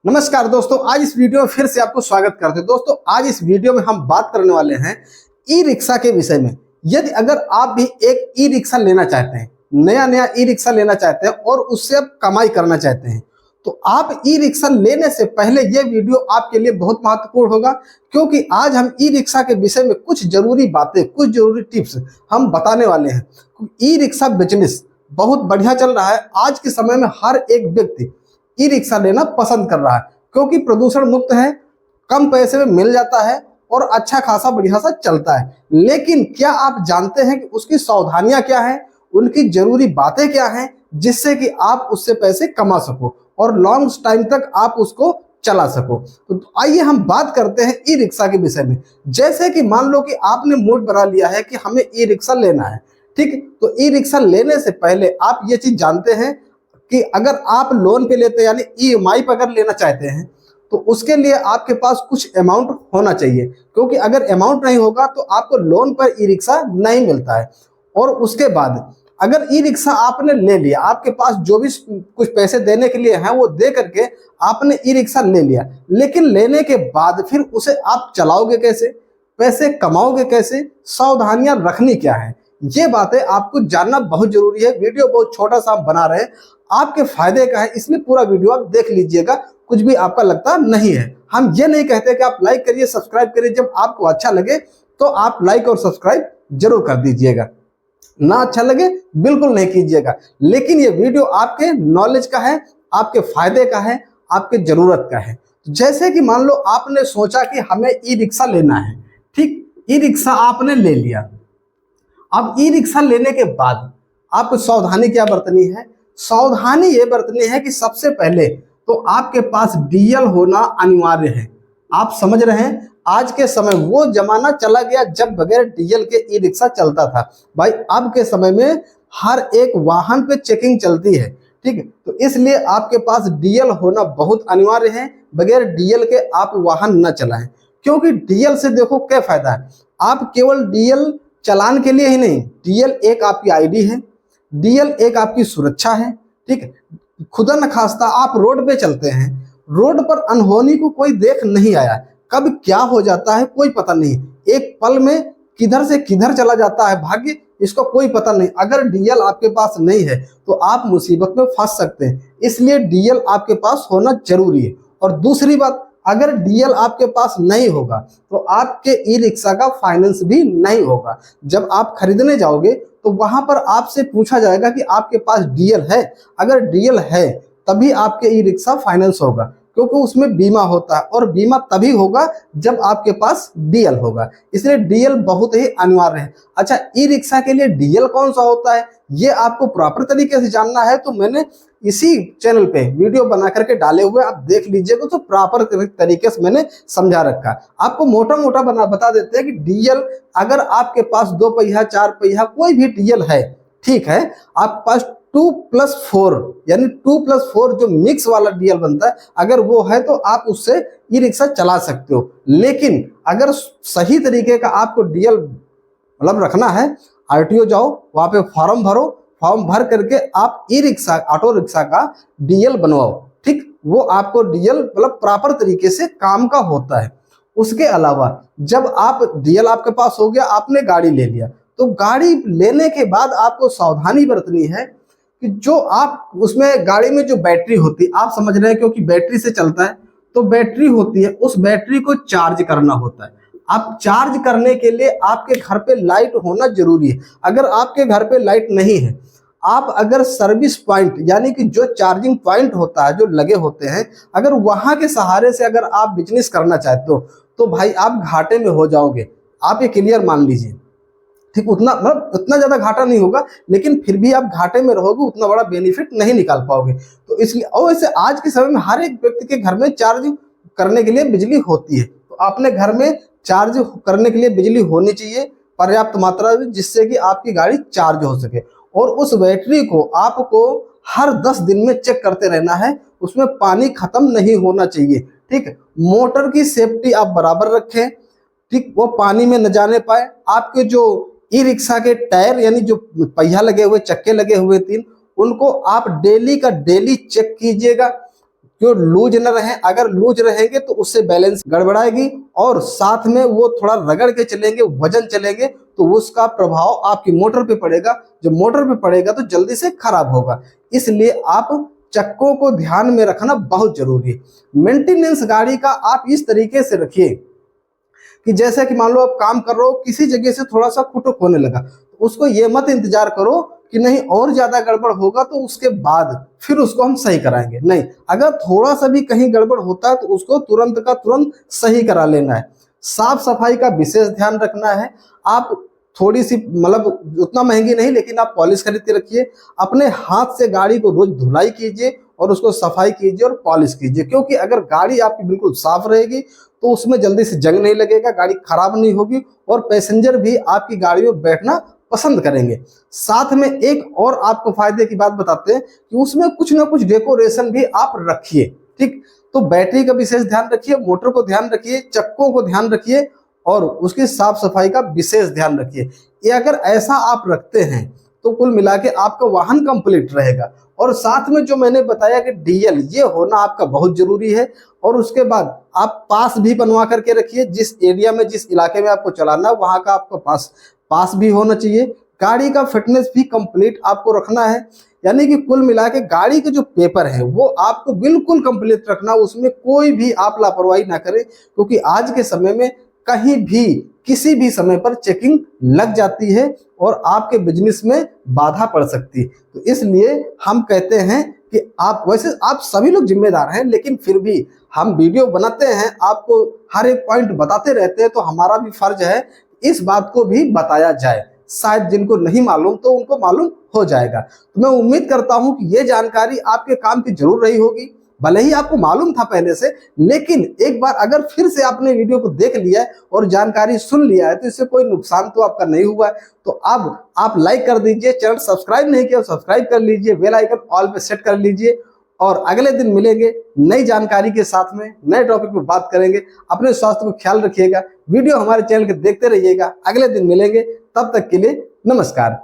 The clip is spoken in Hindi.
नमस्कार दोस्तों, आज इस वीडियो में फिर से आपको स्वागत करते हैं। दोस्तों, आज इस वीडियो में हम बात करने वाले हैं ई रिक्शा के विषय में। यदि अगर आप भी एक ई रिक्शा लेना चाहते हैं, नया नया ई रिक्शा लेना चाहते हैं और उससे आप कमाई करना चाहते हैं, तो आप ई रिक्शा लेने से पहले ये वीडियो आपके लिए बहुत महत्वपूर्ण होगा, क्योंकि आज हम ई रिक्शा के विषय में कुछ जरूरी बातें, कुछ जरूरी टिप्स हम बताने वाले हैं। ई रिक्शा बिजनेस बहुत बढ़िया चल रहा है। आज के समय में हर एक व्यक्ति ई रिक्शा लेना पसंद कर रहा है, क्योंकि प्रदूषण मुक्त है, कम पैसे में मिल जाता है और अच्छा खासा बढ़िया सा चलता है। लेकिन क्या आप जानते हैं कि उसकी सावधानियां क्या हैं, उनकी जरूरी बातें क्या हैं, जिससे कि आप उससे पैसे कमा सको और लॉन्ग टाइम तक आप उसको चला सको। तो आइए हम बात करते हैं ई रिक्शा के विषय में। जैसे कि मान लो कि आपने मूड बना लिया है कि हमें ई रिक्शा लेना है, ठीक। तो ई रिक्शा लेने से पहले आप ये चीज जानते हैं कि अगर आप लोन पे लेते हैं, यानी ईएमआई पर अगर लेना चाहते हैं, तो उसके लिए आपके पास कुछ अमाउंट होना चाहिए, क्योंकि अगर अमाउंट नहीं होगा तो आपको लोन पर ई रिक्शा नहीं मिलता है। और उसके बाद अगर ई रिक्शा आपने ले लिया, आपके पास जो भी कुछ पैसे देने के लिए हैं वो दे करके आपने ई रिक्शा ले लिया, लेकिन लेने के बाद फिर उसे आप चलाओगे कैसे, पैसे कमाओगे कैसे, सावधानियां रखनी क्या है, ये बातें आपको जानना बहुत जरूरी है। वीडियो बहुत छोटा सा हम बना रहे हैं, आपके फायदे का है, इसलिए पूरा वीडियो आप देख लीजिएगा, कुछ भी आपका लगता नहीं है। हम ये नहीं कहते कि आप लाइक करिए, सब्सक्राइब करिए, जब आपको अच्छा लगे तो आप लाइक और सब्सक्राइब जरूर कर दीजिएगा, ना अच्छा लगे बिल्कुल नहीं कीजिएगा। लेकिन ये वीडियो आपके नॉलेज का है, आपके फायदे का है, आपके जरूरत का है। जैसे कि मान लो आपने सोचा कि हमें ई रिक्शा लेना है, ठीक। ई रिक्शा आपने ले लिया। अब ई रिक्शा लेने के बाद आपको सावधानी क्या बरतनी है? सावधानी ये बरतनी है कि सबसे पहले तो आपके पास डीएल होना अनिवार्य है। आप समझ रहे हैं, आज के समय वो जमाना चला गया जब बगैर डीएल के ई रिक्शा चलता था। भाई अब के समय में हर एक वाहन पे चेकिंग चलती है, ठीक है। तो इसलिए आपके पास डीएल होना बहुत अनिवार्य है। बगैर डीएल के आप वाहन न चलाएं, क्योंकि डीएल से देखो क्या फायदा है। आप केवल डीएल चालान के लिए ही नहीं, डीएल एक आपकी आईडी है, डीएल एक आपकी सुरक्षा है, ठीक है। खुदा न खास्ता आप रोड पे चलते हैं, रोड पर अनहोनी को कोई देख नहीं आया, कब क्या हो जाता है कोई पता नहीं, एक पल में किधर से किधर चला जाता है भाग्य, इसको कोई पता नहीं। अगर डीएल आपके पास नहीं है तो आप मुसीबत में फंस सकते हैं, इसलिए डीएल आपके पास होना जरूरी है। और दूसरी बात, अगर डीएल आपके पास नहीं होगा तो आपके ई रिक्शा का फाइनेंस भी नहीं होगा। जब आप खरीदने जाओगे तो वहां पर आपसे पूछा जाएगा कि आपके पास डीएल है। अगर डीएल है तभी आपके ई रिक्शा फाइनेंस होगा, क्योंकि उसमें बीमा होता है और बीमा तभी होगा जब आपके पास डीएल होगा। इसलिए डीएल बहुत ही अनिवार्य है। अच्छा, ई रिक्शा के लिए डीएल कौन सा होता है ये आपको प्रॉपर तरीके से जानना है तो मैंने इसी चैनल पे वीडियो बना करके डाले हुए, आप देख लीजिएगा तो प्रॉपर तरीके से मैंने समझा रखा। आपको मोटा मोटा बता देते हैं कि डीएल, अगर आपके पास 2 पहिया 4 पहिया कोई भी डीएल है, ठीक है, आपके पास 2+4 यानी 2+4 जो मिक्स वाला डीएल बनता है, अगर वो है तो आप उससे ई रिक्शा चला सकते हो। लेकिन अगर सही तरीके का आपको डीएल मतलब रखना है, आरटीओ जाओ, वहां पे फॉर्म भरो, फॉर्म भर करके आप ई रिक्शा, ऑटो रिक्शा का डीएल बनवाओ, ठीक। वो आपको डीएल मतलब प्रॉपर तरीके से काम का होता है। उसके अलावा जब आप डीएल आपके पास हो गया, आपने गाड़ी ले लिया, तो गाड़ी लेने के बाद आपको सावधानी बरतनी है कि जो आप उसमें गाड़ी में जो बैटरी होती है, आप समझ रहे हैं, क्योंकि बैटरी से चलता है, तो बैटरी होती है, उस बैटरी को चार्ज करना होता है। आप चार्ज करने के लिए आपके घर पे लाइट होना जरूरी है। अगर आपके घर पे लाइट नहीं है, आप अगर सर्विस पॉइंट यानी कि जो चार्जिंग पॉइंट होता है, जो लगे होते हैं, अगर वहां के सहारे से अगर आप बिजनेस करना चाहते हो तो भाई आप घाटे में हो जाओगे। आप ये क्लियर मान लीजिए, ठीक। उतना मतलब उतना ज्यादा घाटा नहीं होगा, लेकिन फिर भी आप घाटे में रहोगे, उतना बड़ा बेनिफिट नहीं निकाल पाओगे। तो इसलिए, और वैसे आज के समय में हर एक व्यक्ति के घर में चार्ज करने के लिए बिजली होती है, तो अपने घर में चार्ज करने के लिए बिजली होनी चाहिए पर्याप्त मात्रा में, जिससे कि आपकी गाड़ी चार्ज हो सके। और उस बैटरी को आपको हर 10 दिन में चेक करते रहना है, उसमें पानी खत्म नहीं होना चाहिए, ठीक। मोटर की सेफ्टी आप बराबर रखें, ठीक, वो पानी में न जाने पाए। आपके जो ई रिक्शा के टायर यानी जो पहिया लगे हुए, चक्के लगे हुए 3, उनको आप डेली का डेली चेक कीजिएगा, कि वो लूज न रहे। अगर लूज रहेंगे तो उससे बैलेंस गड़बड़ाएगी और साथ में वो थोड़ा रगड़ के चलेंगे, वजन चलेंगे, तो उसका प्रभाव आपकी मोटर पे पड़ेगा। जो मोटर पे पड़ेगा तो जल्दी से खराब होगा। इसलिए आप चक्कों को ध्यान में रखना बहुत जरूरी है। मेंटेनेंस गाड़ी का आप इस तरीके से रखिए कि जैसे कि मान लो आप काम कर रहे हो, किसी जगह से थोड़ा सा खुटुक होने लगा, तो उसको ये मत इंतजार करो कि नहीं और ज्यादा गड़बड़ होगा तो उसके बाद फिर उसको हम सही कराएंगे। नहीं, अगर थोड़ा सा भी कहीं गड़बड़ होता है तो उसको तुरंत का तुरंत सही करा लेना है। साफ सफाई का विशेष ध्यान रखना है। आप थोड़ी सी मतलब उतना महंगी नहीं, लेकिन आप पॉलिश खरीद के रखिए। अपने हाथ से गाड़ी को रोज धुलाई कीजिए और उसको सफाई कीजिए और पॉलिश कीजिए, क्योंकि अगर गाड़ी आपकी बिल्कुल साफ रहेगी तो उसमें जल्दी से जंग नहीं लगेगा, गाड़ी खराब नहीं होगी और पैसेंजर भी आपकी गाड़ी में बैठना पसंद करेंगे। साथ में एक और आपको फायदे की बात बताते हैं कि उसमें कुछ ना कुछ डेकोरेशन भी आप रखिए। ठीक, तो बैटरी का विशेष ध्यान रखिए, मोटर को ध्यान रखिए, चक्कों को ध्यान रखिए और उसकी साफ सफाई का विशेष ध्यान रखिए। ये अगर ऐसा आप रखते हैं तो कुल मिला के आपका वाहन कंप्लीट रहेगा। और साथ में जो मैंने बताया कि डीएल ये होना आपका बहुत जरूरी है। और उसके बाद आप पास भी बनवा करके रखिए। जिस एरिया में, जिस इलाके में आपको चलाना है वहां का आपका पास भी होना चाहिए। गाड़ी का फिटनेस भी कंप्लीट आपको रखना है, यानी कि कुल मिला के गाड़ी के जो पेपर है वो आपको बिल्कुल कंप्लीट रखना, उसमें कोई भी आप लापरवाही ना करें, क्योंकि आज के समय में कहीं भी किसी भी समय पर चेकिंग लग जाती है और आपके बिजनेस में बाधा पड़ सकती है। तो इसलिए हम कहते हैं कि आप, वैसे आप सभी लोग जिम्मेदार हैं, लेकिन फिर भी हम वीडियो बनाते हैं, आपको हर एक पॉइंट बताते रहते हैं, तो हमारा भी फर्ज है इस बात को भी बताया जाए। शायद जिनको नहीं मालूम तो उनको मालूम हो जाएगा। तो मैं उम्मीद करता हूं कि ये जानकारी आपके काम की जरूर रही होगी। भले ही आपको मालूम था पहले से, लेकिन एक बार अगर फिर से आपने वीडियो को देख लिया है और जानकारी सुन लिया है तो इससे कोई नुकसान तो आपका नहीं हुआ है। तो अब आप लाइक कर दीजिए, चैनल सब्सक्राइब नहीं किया सब्सक्राइब कर लीजिए, बेल आइकन ऑल पे सेट कर लीजिए और अगले दिन मिलेंगे नई जानकारी के साथ में, नए टॉपिक पे बात करेंगे। अपने स्वास्थ्य को ख्याल रखिएगा, वीडियो हमारे चैनल के देखते रहिएगा। अगले दिन मिलेंगे, तब तक के लिए नमस्कार।